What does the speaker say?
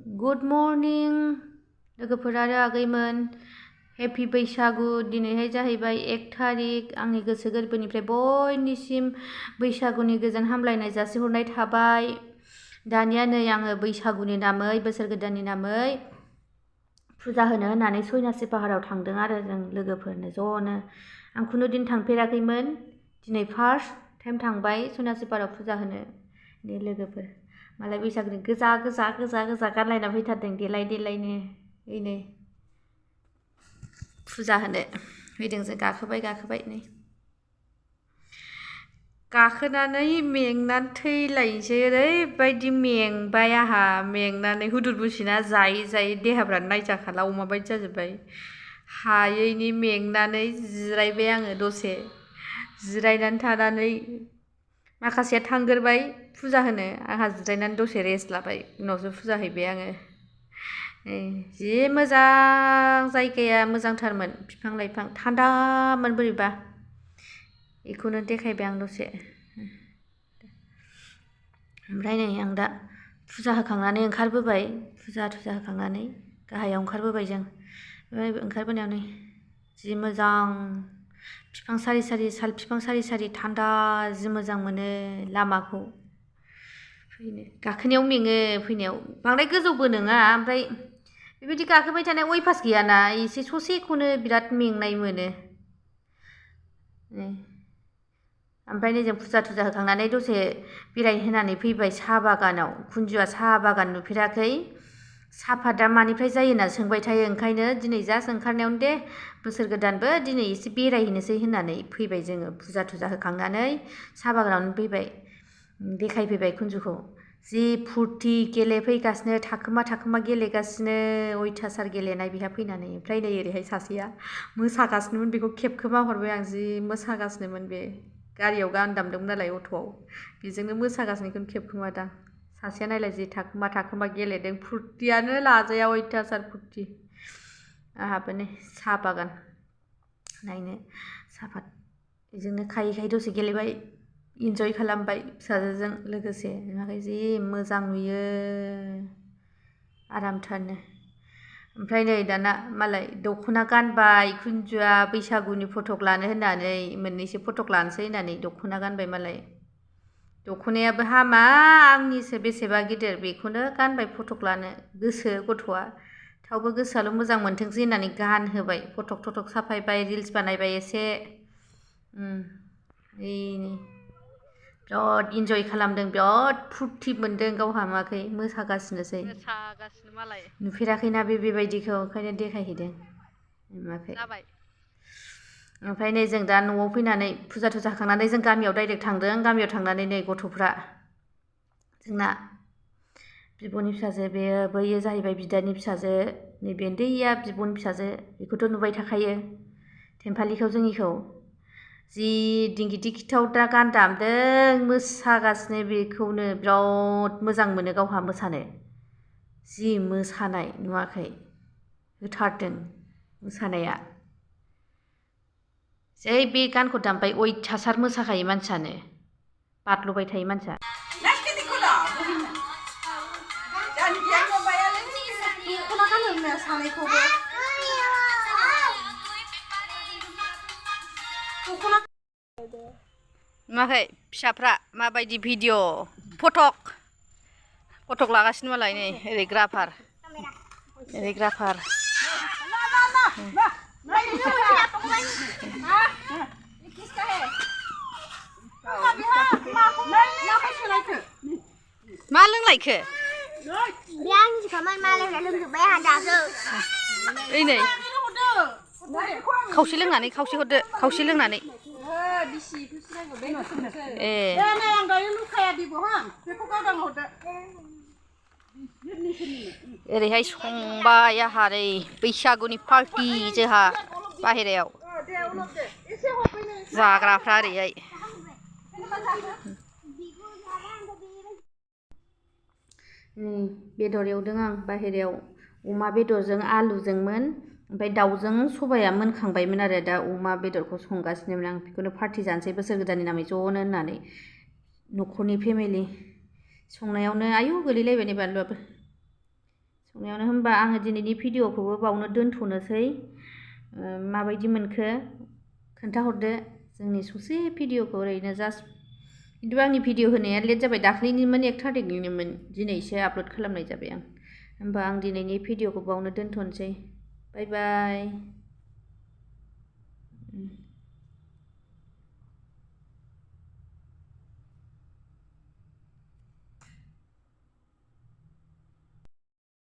Good morning लोगोफोर आरो आगैमोन happy बैसागु दिनैहाय जाहैबाय 1 तारिख आंनि गोसो गोरबोनिफ्राय बयनिसिम बैसागुनि गोजोन हामलायनाय जासिहरनाय थाबाय। दानिया नै आङो बैसागुनि नामै बोसोर गोदाननि नामै फुजा होनो होननानै सयनासि पाहाराव थांदों आरो जों लोगोफोरनो ज'नो। आं खुनु दिन थांफेराखैमोन, दिनै फार्स्ट टाइम थांबाय सयनासि पाहाराव फुजा होनो। नै लोगोफोर मालाय बैसागुनि गोजा गानलायना फैथारदों देलाय देलायनो। ओइनै फुजा होनो फैदों जों गाखोबाय नै गाखोनानै मेंनानै थैलायनोसै, ओरैबायदि मेंबाय आंहा। मेंनानै हुदुर बुसिना जायै देहाफ्रानो नायजाखाला अमा बायदि जाजोब्बाय। हायैनि मेंनानै जिरायबाय आङो दसे, जिरायनानै थानानै माखासेया थांगोरबाय फुजा होनो, आंहा जिरायनानै दसे रेस्ट लाबाय, उनावसो फुजा हैबाय आङो। जि मोजां जायगाया, मोजांथारमोन, बिफां लाइफां थान्दामोन बोरैबा। बेखौनो देखायबाय आं दसे। ओमफ्राय नै आं दा फुजा होखांनानै ओंखारबोबाय, फुजा होखांनानै गाहायाव ओंखारबोबाय जों। ओंखारबोनायाव नै जि मोजां बिफां सारि साल बिफां सारि थान्दा, जि मोजां मोनो लामाखौ फैनो। गाखोनायाव मेङो, फैनायाव बांद्राय गोजौबो नङा, ओमफ्राय बेबायदि गाखोबाय थानाय अयभास गैयाना, एसे ससेखौनो बिराद मेंनाय मोनो। ओमफ्राय नै जों फुजा होखांनानै दसे बेरायहोनानै फैबाय साहा बागानाव। कुन्जुआ साहा बागान नुफेराखै, साहापातआ मानिफ्राय जायो होनना सोंबाय थायो, ओंखायनो दिनै जास्ट ओंखारनायावनो दे बोसोर गोदानबो दिनै एसे बेरायहैनोसै होननानै फैबाय जोङो। फुजा होखांनानै साहा बागानावनो फैबाय, देखायफैबाय कुन्जुखौ। जि फुरथि गेलेफैगासिनो, थाखोमा गेलेगासिनो, अयथासार गेलेनाय बेहा फैनानै। ओमफ्राय नै ओरैहाय सासेया मोसागासिनोमोन, बेखौ खेबखोमा हरबाय आं, जि मोसागासिनोमोन बे। गारियाव गान दामदोंमोन नालाय अट'आव, बेजोंनो मोसागासिनो, बेखौनो खेबखोमादां। सासेया नायलाय जि थाखोमा गेलेदों, फुरथियानो लाजाया, अयथासार फुरथि। आंहाबो नै साहा बागान नायनो, साहापात बेजोंनो खायै दसे गेलेबाय, इन्जय खालामबाय फिसाजोजों लोगोसे। नुवाखै जि मोजां नुयो, आरामथारनो। ओमफ्राय नै दाना मालाय दख'ना गानबाय कुन्जुआ, बैसागुनि फटक लानो होननानै, मोननैसो फटक लानोसै होननानै दख'ना गानबाय मालाय। दख'नायाबो हामा, आंनिसो बेसेबा गिदिर, बेखौनो गानबाय फटक लानो। गोसो गथ'आ, थेवबो गोसोआल' मोजां मोनथोंसै होननानै गानहोबाय। फटक थटक साफायबाय, रिल्स बानायबाय एसे। बिराद इन्जय खालामदों, बिराद फुरथि मोनदों गावहा। नुवाखै मोसागासिनोसै, मालाय नुफेराखैना बेबायदिखौ, ओंखायनो देखायहैदों। नुवाखै। ओमफ्राय नै जों दा न'आव फैनानै फुजा होखांनानै जों गामियाव डाइरेक्ट थांदों। गामियाव थांनानै नै गथ'फ्रा जोंना बिब'नि फिसाजो, बैयो जाहैबाय बिदानि फिसाजो, नैबे उन्दैया बिब'नि फिसाजो, बेखौथ' नुबाय थाखायो, थेम्फालिखौ जोंनिखौ। जि दिंगि दिखिथाव दा गान दामदों, मोसागासिनो, बेखौनो बिराद मोजां मोनो गावहा मोसानो। जि मोसानाय, नुवाखै होथारदों मोसानाया। जै बे गानखौ दामबाय अयथासार मोसाखायो मानसियानो, बाद्ल'बाय थायो मानसिया। नुवाखै फिसाफ्रा माबायदि भिडिअ' फटक लागासिनो मालाय। नै ओरै ग्राफार मा लोंलायखो? ओइ नै खावसे लोंनानै ओरैहाय संबाय आंहा नै बैसागुनि पार्टि जोंहा बाहेरायाव जाग्राफ्रा ओरैहाय। बेदर एवदों आं बाहेरायाव, अमा बेदरजों आलुजोंमोन, ओमफ्राय दाउजों सबाया मोनखांबायमोन आरो। दा अमा बेदरखौ संगासिनोमोन आं, बेखौनो पार्टि जानोसै बोसोर गोदाननि नामै ज'नो होननानै। न'खरनि फेमिलि संनायावनो आयु गोलैलायबाय नै बानलुआबो। संनायावनो होमबा आङो दिनैनि भिडिअखौबो बावनो दोनथ'नोसै माबायदि मोनखो खोन्थाहरदो जोंनि ससे भिडिअखौ ओरैनो जास्ट खिन्थु आंनि भिडिअ होनाया लेट जाबाय दाख्लैनिमोन 1 थारिखनिनोमोन दिनैसो आपल'ड खालामनाय जाबाय आं होमबा आं दिनैनि भिडिअखौ बावनो दोनथ'नोसै बाय बाय